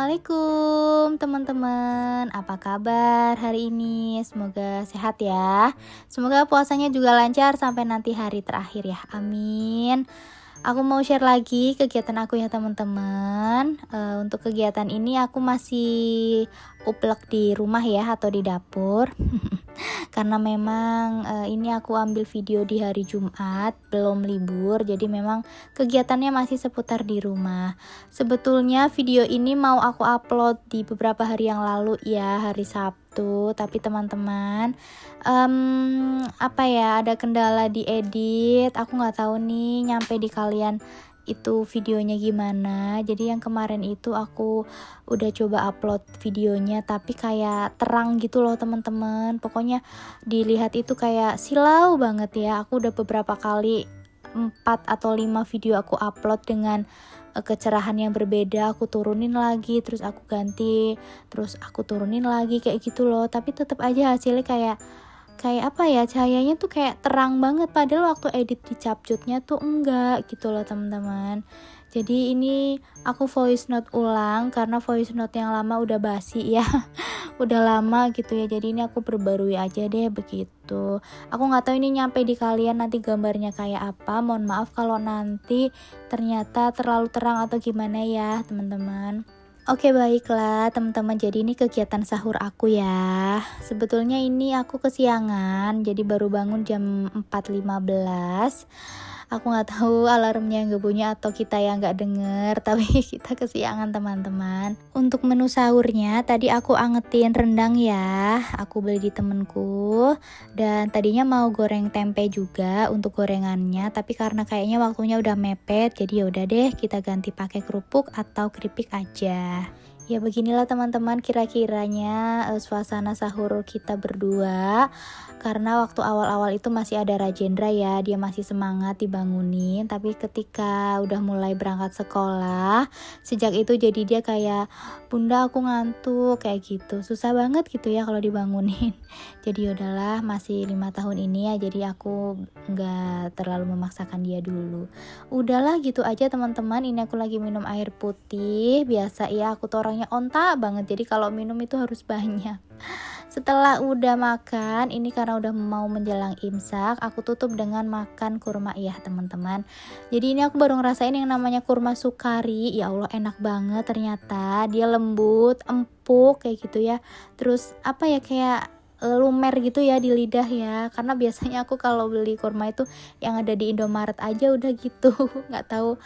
Assalamualaikum teman-teman, apa kabar hari ini? Semoga sehat ya. Semoga puasanya juga lancar sampai nanti hari terakhir ya, amin. Aku mau share lagi kegiatan aku ya teman-teman. Untuk kegiatan ini aku masih uplek di rumah ya atau di dapur. Karena memang ini aku ambil video di hari Jumat, belum libur, jadi memang kegiatannya masih seputar di rumah. Sebetulnya video ini mau aku upload di beberapa hari yang lalu ya, hari Sabtu, tapi teman-teman ada kendala di edit. Aku nggak tahu nih nyampe di kalian itu videonya gimana. Jadi yang kemarin itu aku udah coba upload videonya tapi kayak terang gitu loh teman-teman. Pokoknya dilihat itu kayak silau banget ya. Aku udah beberapa kali 4 atau 5 video aku upload dengan kecerahan yang berbeda, aku turunin lagi, terus aku ganti, terus aku turunin lagi kayak gitu loh. Tapi tetap aja hasilnya kayak cahayanya tuh kayak terang banget, padahal waktu edit di CapCutnya tuh enggak gitu loh teman-teman. Jadi ini aku voice note ulang karena voice note yang lama udah basi ya. Udah lama gitu ya, jadi ini aku perbarui aja deh begitu. Aku nggak tahu ini nyampe di kalian nanti gambarnya kayak apa, mohon maaf kalau nanti ternyata terlalu terang atau gimana ya teman-teman. Oke baiklah teman-teman, jadi ini kegiatan sahur aku ya. Sebetulnya ini aku kesiangan, jadi baru bangun jam 4.15. Aku nggak tahu alarmnya nggak bunyi atau kita yang nggak denger, tapi kita kesiangan teman-teman. Untuk menu sahurnya tadi aku angetin rendang ya, aku beli di temenku. Dan tadinya mau goreng tempe juga untuk gorengannya, tapi karena kayaknya waktunya udah mepet, jadi yaudah deh kita ganti pakai kerupuk atau keripik aja. Ya beginilah teman-teman kira-kiranya suasana sahur kita berdua. Karena waktu awal-awal itu masih ada Rajendra ya, dia masih semangat dibangunin. Tapi ketika udah mulai berangkat sekolah, sejak itu jadi dia kayak, bunda aku ngantuk kayak gitu. Susah banget gitu ya kalau dibangunin. Jadi udahlah, masih 5 tahun ini ya, jadi aku gak terlalu memaksakan dia dulu. Udahlah gitu aja teman-teman, ini aku lagi minum air putih. Biasa ya, aku tuh orangnya onta banget, jadi kalau minum itu harus banyak. Setelah udah makan, ini karena udah mau menjelang imsak, aku tutup dengan makan kurma ya teman-teman. Jadi ini aku baru ngerasain yang namanya kurma sukari. Ya Allah enak banget ternyata, dia lembut, empuk kayak gitu ya. Terus kayak lumer gitu ya di lidah ya, karena biasanya aku kalau beli kurma itu yang ada di Indomaret aja udah gitu. Nggak tahu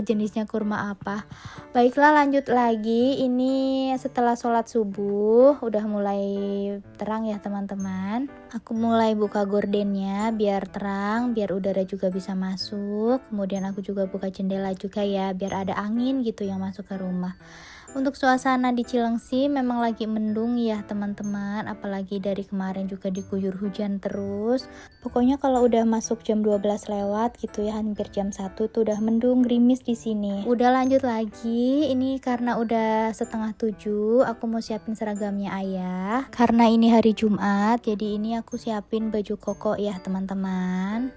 jenisnya kurma apa. Baiklah lanjut lagi, ini setelah sholat subuh udah mulai terang ya teman-teman. Aku mulai buka gordennya biar terang, biar udara juga bisa masuk. Kemudian aku juga buka jendela juga ya, biar ada angin gitu yang masuk ke rumah. Untuk suasana di Cilengsi memang lagi mendung ya teman-teman, apalagi dari kemarin juga diguyur hujan terus. Pokoknya kalau udah masuk jam 12 lewat gitu ya, hampir jam 1 tuh udah mendung gerimis di sini. Udah lanjut lagi, ini karena udah 6:30, aku mau siapin seragamnya ayah. Karena ini hari Jumat, jadi ini aku siapin baju koko ya teman-teman.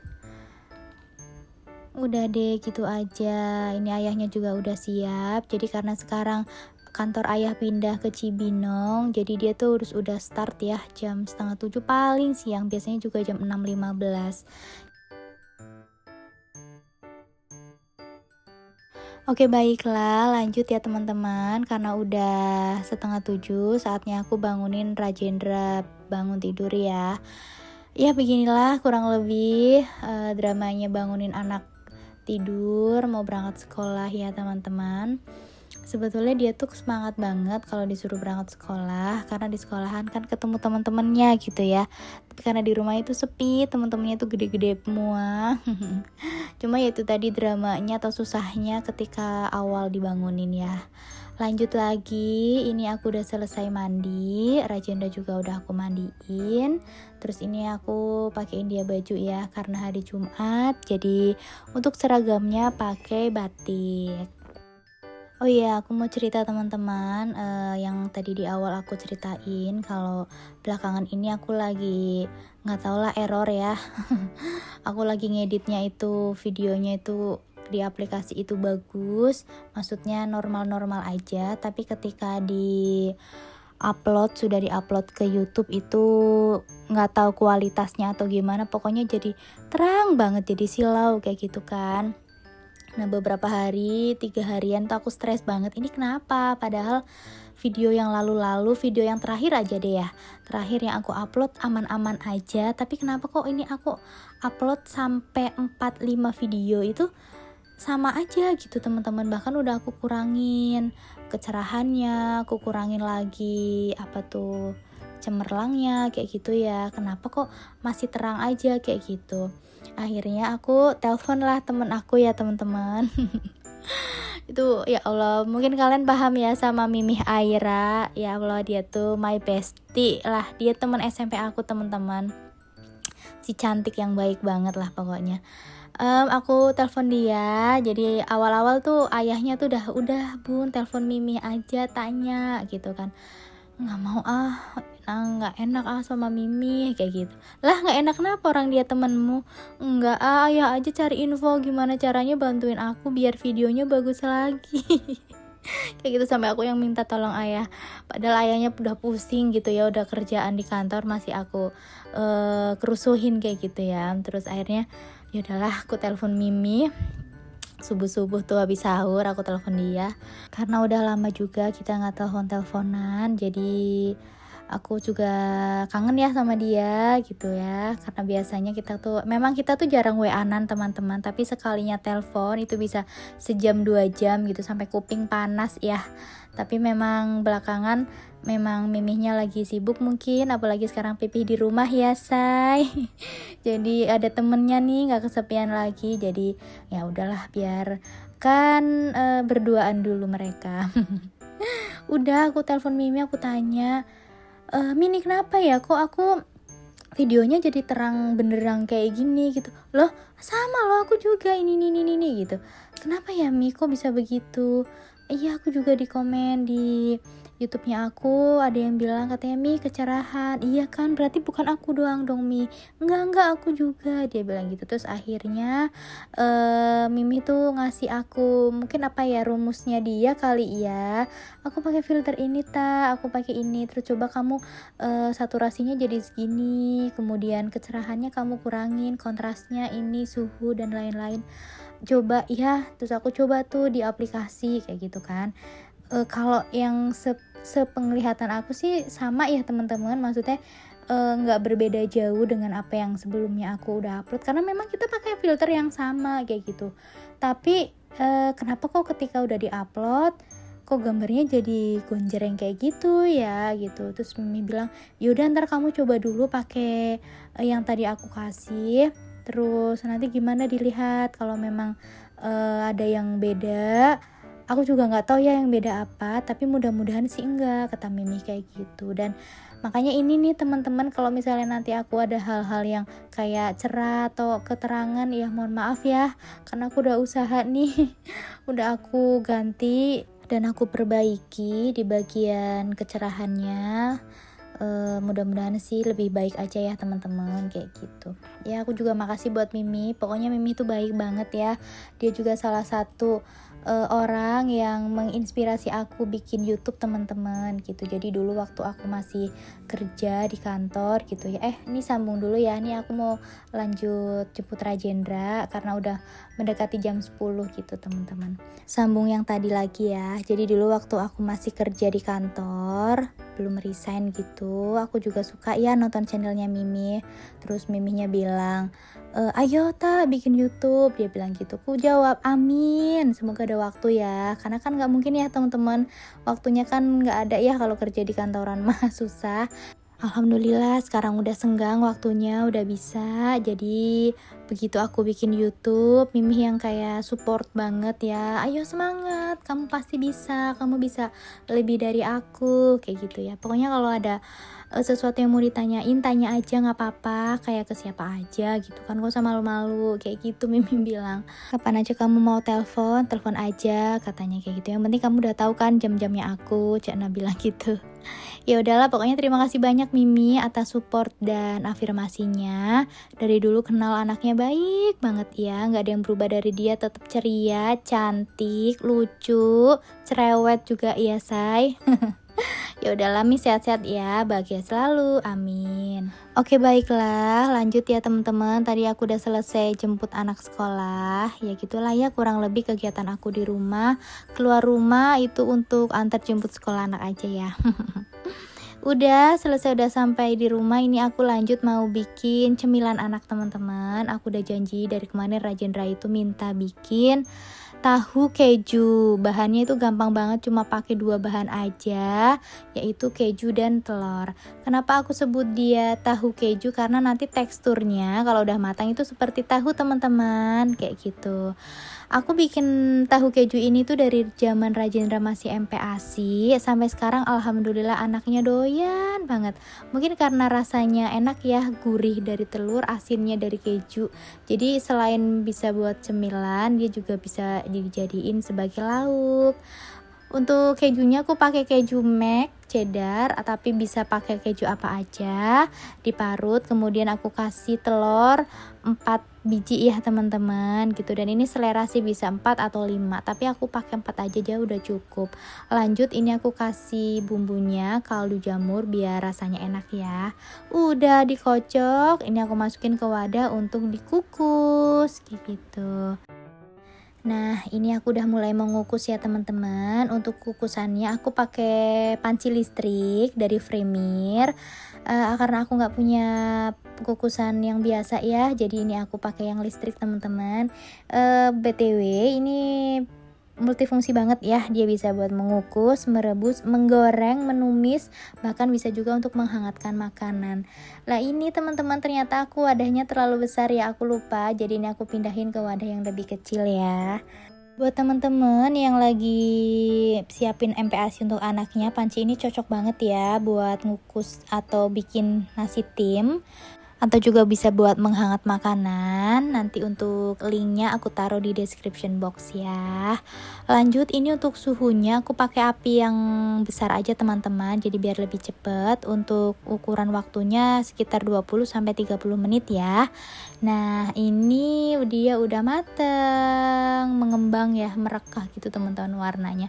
Udah deh gitu aja, ini ayahnya juga udah siap. Jadi karena sekarang kantor ayah pindah ke Cibinong, jadi dia tuh udah start ya jam 6:30 paling siang, biasanya juga jam 6.15. Oke baiklah lanjut ya teman-teman, karena udah 6:30 saatnya aku bangunin Rajendra bangun tidur ya. Ya beginilah kurang lebih dramanya bangunin anak tidur mau berangkat sekolah ya teman-teman. Sebetulnya dia tuh semangat banget kalau disuruh berangkat sekolah, karena di sekolahan kan ketemu teman-temannya gitu ya. Tapi karena di rumah itu sepi, teman-temannya tuh gede-gede semua. Cuma ya itu tadi dramanya atau susahnya ketika awal dibangunin ya. Lanjut lagi, ini aku udah selesai mandi, Rajenda juga udah aku mandiin. Terus ini aku pakein dia baju ya, karena hari Jumat. Jadi untuk seragamnya pakai batik. Oh iya, aku mau cerita teman-teman, yang tadi di awal aku ceritain kalau belakangan ini aku lagi nggak tau lah error ya. Aku lagi ngeditnya itu videonya itu di aplikasi itu bagus, maksudnya normal-normal aja, tapi ketika sudah diupload ke YouTube itu nggak tahu kualitasnya atau gimana, pokoknya jadi terang banget, jadi silau kayak gitu kan. Nah beberapa hari, 3 harian tuh aku stres banget, ini kenapa? Padahal video yang lalu-lalu, video yang terakhir aja deh ya, terakhir yang aku upload aman-aman aja, tapi kenapa kok ini aku upload sampai 4-5 video itu sama aja gitu teman-teman. Bahkan udah aku kurangin kecerahannya, aku kurangin lagi cemerlangnya kayak gitu ya, kenapa kok masih terang aja kayak gitu. Akhirnya aku telepon lah temen aku ya teman-teman. Itu ya Allah, mungkin kalian paham ya sama Mimih Aira. Ya Allah, dia tuh my bestie lah, dia teman SMP aku teman-teman, si cantik yang baik banget lah pokoknya. Aku telepon dia, jadi awal-awal tuh ayahnya tuh udah bun telepon Mimi aja tanya gitu kan, nggak mau nggak enak sama Mimi kayak gitu. Lah nggak enak kenapa, orang dia temenmu? Enggak ayah aja cari info gimana caranya bantuin aku biar videonya bagus lagi. Kayak gitu, sampai aku yang minta tolong ayah, padahal ayahnya udah pusing gitu ya, udah kerjaan di kantor masih aku kerusuhin kayak gitu ya. Terus akhirnya ya udahlah, aku telepon Mimi subuh-subuh tuh habis sahur, aku telepon dia karena udah lama juga kita nggak teleponan, jadi aku juga kangen ya sama dia gitu ya, karena biasanya kita tuh jarang WA-an teman-teman, tapi sekalinya telepon itu bisa sejam 2 jam gitu sampai kuping panas ya. Tapi memang belakangan memang Mimihnya lagi sibuk mungkin, apalagi sekarang Pipih di rumah ya say. Jadi ada temennya nih, nggak kesepian lagi, jadi ya udahlah biar kan berduaan dulu mereka. Udah aku telepon Mimi, aku tanya, Mini kenapa ya kok aku videonya jadi terang benderang kayak gini gitu. Loh sama loh, aku juga ini gitu. Kenapa ya Mi kok bisa begitu? Iya aku juga di komen di YouTube-nya aku ada yang bilang katanya Mi kecerahan. Iya kan, berarti bukan aku doang dong Mi. Enggak aku juga, dia bilang gitu. Terus akhirnya Mimi tuh ngasih aku mungkin rumusnya dia kali ya. Aku pakai filter ini aku pakai ini. Terus coba kamu saturasinya jadi segini, kemudian kecerahannya kamu kurangin, kontrasnya ini, suhu dan lain-lain. Coba ya, terus aku coba tuh di aplikasi kayak gitu kan. Kalau yang sepenglihatan aku sih sama ya teman-teman, maksudnya nggak berbeda jauh dengan apa yang sebelumnya aku udah upload, karena memang kita pakai filter yang sama kayak gitu. Tapi kenapa kok ketika udah diupload kok gambarnya jadi gonjreng kayak gitu ya gitu. Terus Mimi bilang yaudah ntar kamu coba dulu pakai yang tadi aku kasih, terus nanti gimana dilihat kalau memang ada yang beda. Aku juga nggak tahu ya yang beda apa, tapi mudah-mudahan sih enggak, kata Mimi kayak gitu. Dan makanya ini nih teman-teman, kalau misalnya nanti aku ada hal-hal yang kayak cerah atau keterangan ya mohon maaf ya, karena aku udah usaha nih udah aku ganti dan aku perbaiki di bagian kecerahannya. Mudah-mudahan sih lebih baik aja ya teman-teman kayak gitu ya. Aku juga makasih buat Mimi, pokoknya Mimi tuh baik banget ya. Dia juga salah satu orang yang menginspirasi aku bikin YouTube teman-teman gitu. Jadi dulu waktu aku masih kerja di kantor gitu ya, ini sambung dulu ya, nih aku mau lanjut jemput Rajendra karena udah mendekati jam 10 gitu teman-teman. Sambung yang tadi lagi ya. Jadi dulu waktu aku masih kerja di kantor, belum resign gitu, aku juga suka ya nonton channelnya Mimi. Terus Miminya bilang, ayo bikin YouTube, dia bilang gitu. Aku jawab amin, semoga ada waktu ya, karena kan nggak mungkin ya teman-teman, waktunya kan nggak ada ya kalau kerja di kantoran mah susah. Alhamdulillah sekarang udah senggang waktunya, udah bisa. Jadi begitu aku bikin YouTube, Mimi yang kayak support banget ya, ayo semangat, kamu pasti bisa, kamu bisa lebih dari aku kayak gitu ya. Pokoknya kalau ada sesuatu yang mau ditanyain tanya aja nggak apa-apa, kayak ke siapa aja gitu kan, gak usah malu-malu kayak gitu. Mimin bilang kapan aja kamu mau telepon aja katanya kayak gitu, yang penting kamu udah tahu kan jam-jamnya aku, Cak Na bilang gitu. Ya udahlah, pokoknya terima kasih banyak Mimi atas support dan afirmasinya. Dari dulu kenal anaknya baik banget ya, nggak ada yang berubah dari dia, tetap ceria, cantik, lucu, cerewet juga ya say. Ya udahlah Mi, sehat-sehat ya, bahagia selalu, amin. Oke baiklah, lanjut ya teman-teman. Tadi aku udah selesai jemput anak sekolah. Ya gitulah ya kurang lebih kegiatan aku di rumah. Keluar rumah itu untuk antar jemput sekolah anak aja ya. Udah selesai, udah sampai di rumah. Ini aku lanjut mau bikin cemilan anak teman-teman. Aku udah janji dari kemarin Rajendra itu minta bikin tahu keju. Bahannya itu gampang banget, cuma pakai 2 bahan aja, yaitu keju dan telur. Kenapa aku sebut dia tahu keju? Karena nanti teksturnya kalau udah matang itu seperti tahu teman-teman, kayak gitu. Aku bikin tahu keju ini tuh dari zaman Rajendra masih MPASI sampai sekarang, alhamdulillah anaknya doyan banget. Mungkin karena rasanya enak ya, gurih dari telur, asinnya dari keju. Jadi selain bisa buat cemilan, dia juga bisa dijadiin sebagai lauk. Untuk kejunya aku pakai keju McD cheddar, tapi bisa pakai keju apa aja. Diparut, kemudian aku kasih telur 4 biji ya teman-teman gitu. Dan ini selera sih bisa 4 atau 5, tapi aku pakai 4 aja udah cukup. Lanjut ini aku kasih bumbunya, kaldu jamur biar rasanya enak ya. Udah dikocok, ini aku masukin ke wadah untuk dikukus gitu. Nah ini aku udah mulai mengukus ya teman-teman. Untuk kukusannya aku pakai panci listrik dari Premier, karena aku nggak punya kukusan yang biasa ya, jadi ini aku pakai yang listrik teman-teman. BTW ini multifungsi banget ya, dia bisa buat mengukus, merebus, menggoreng, menumis, bahkan bisa juga untuk menghangatkan makanan. Lah ini teman-teman, ternyata aku wadahnya terlalu besar ya, aku lupa, jadi ini aku pindahin ke wadah yang lebih kecil ya. Buat teman-teman yang lagi siapin MPASI untuk anaknya, panci ini cocok banget ya buat ngukus atau bikin nasi tim, atau juga bisa buat menghangat makanan. Nanti untuk linknya aku taruh di description box ya. Lanjut, ini untuk suhunya aku pakai api yang besar aja teman-teman, jadi biar lebih cepet. Untuk ukuran waktunya sekitar 20-30 menit ya. Nah ini dia udah mateng, mengembang ya, merekah gitu teman-teman warnanya.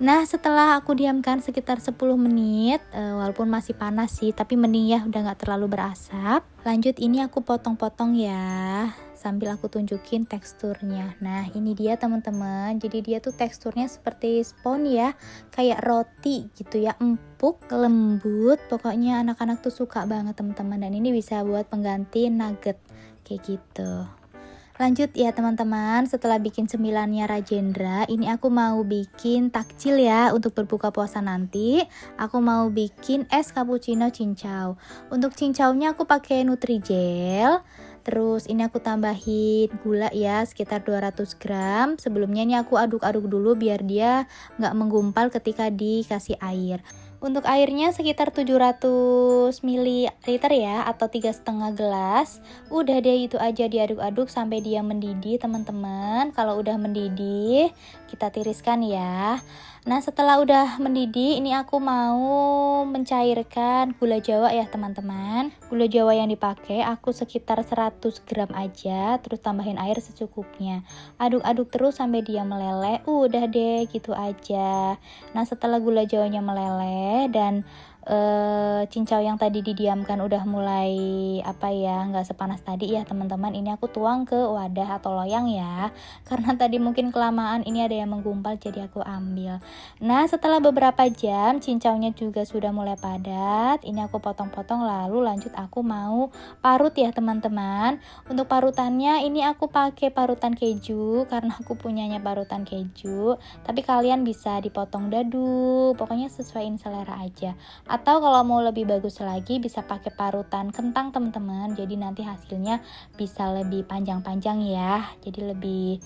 Nah setelah aku diamkan sekitar 10 menit, walaupun masih panas sih, tapi mending ya udah gak terlalu berasap. Lanjut ini aku potong-potong ya, sambil aku tunjukin teksturnya. Nah ini dia teman-teman, jadi dia tuh teksturnya seperti spon ya, kayak roti gitu ya, empuk, lembut. Pokoknya anak-anak tuh suka banget teman-teman, dan ini bisa buat pengganti nugget kayak gitu. Lanjut ya teman-teman, setelah bikin cemilannya Rajendra, ini aku mau bikin takjil ya untuk berbuka puasa nanti. Aku mau bikin es cappuccino cincau. Untuk cincaunya aku pakai Nutrijel. Terus ini aku tambahin gula ya, sekitar 200 gram. Sebelumnya ini aku aduk-aduk dulu biar dia nggak menggumpal ketika dikasih air. Untuk airnya sekitar 700 ml ya, atau 3,5 gelas. Udah deh, itu aja diaduk-aduk sampai dia mendidih teman-teman. Kalau udah mendidih kita tiriskan ya. Nah setelah udah mendidih, ini aku mau mencairkan gula jawa ya teman-teman. Gula jawa yang dipakai aku sekitar 100 gram aja, terus tambahin air secukupnya. Aduk-aduk terus sampai dia meleleh. Udah deh gitu aja. Nah setelah gula jawanya meleleh dan cincau yang tadi didiamkan udah mulai nggak sepanas tadi ya teman-teman, ini aku tuang ke wadah atau loyang ya, karena tadi mungkin kelamaan ini ada yang menggumpal jadi aku ambil. Nah setelah beberapa jam cincaunya juga sudah mulai padat, ini aku potong-potong, lalu lanjut aku mau parut ya teman-teman. Untuk parutannya ini aku pakai parutan keju karena aku punyanya parutan keju, tapi kalian bisa dipotong dadu, pokoknya sesuaiin selera aja. Atau kalau mau lebih bagus lagi bisa pakai parutan kentang teman-teman, jadi nanti hasilnya bisa lebih panjang-panjang ya, jadi lebih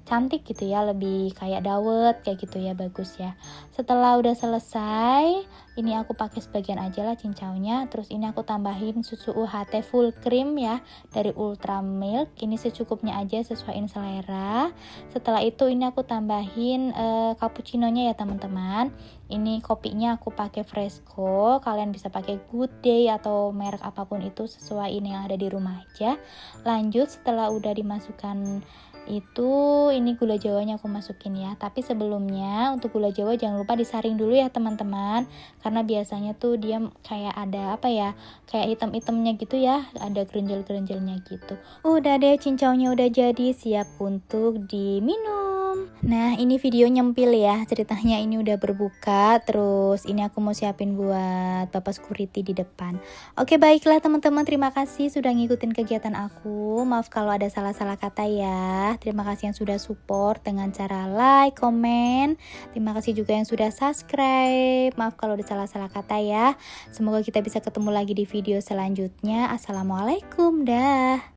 cantik gitu ya, lebih kayak dawet kayak gitu ya, bagus ya. Setelah udah selesai, ini aku pakai sebagian aja lah cincaunya. Terus ini aku tambahin susu UHT full cream ya dari Ultra Milk. Ini secukupnya aja, sesuaiin selera. Setelah itu ini aku tambahin cappuccinonya ya teman-teman. Ini kopinya aku pakai Fresco, kalian bisa pakai Good Day atau merek apapun itu, sesuai ini yang ada di rumah aja. Lanjut setelah udah dimasukkan itu, ini gula jawanya aku masukin ya. Tapi sebelumnya untuk gula jawa jangan lupa disaring dulu ya teman-teman, karena biasanya tuh dia kayak ada apa ya, kayak hitam-hitamnya gitu ya, ada gerenjel-gerenjelnya gitu. Udah deh, cincaunya udah jadi, siap untuk diminum. Nah, ini video nyempil ya, ceritanya ini udah berbuka, terus ini aku mau siapin buat bapak security di depan. Oke, baiklah teman-teman, terima kasih sudah ngikutin kegiatan aku. Maaf kalau ada salah-salah kata ya. Terima kasih yang sudah support dengan cara like, komen. Terima kasih juga yang sudah subscribe. Maaf kalau ada salah-salah kata ya. Semoga kita bisa ketemu lagi di video selanjutnya. Assalamualaikum, dah.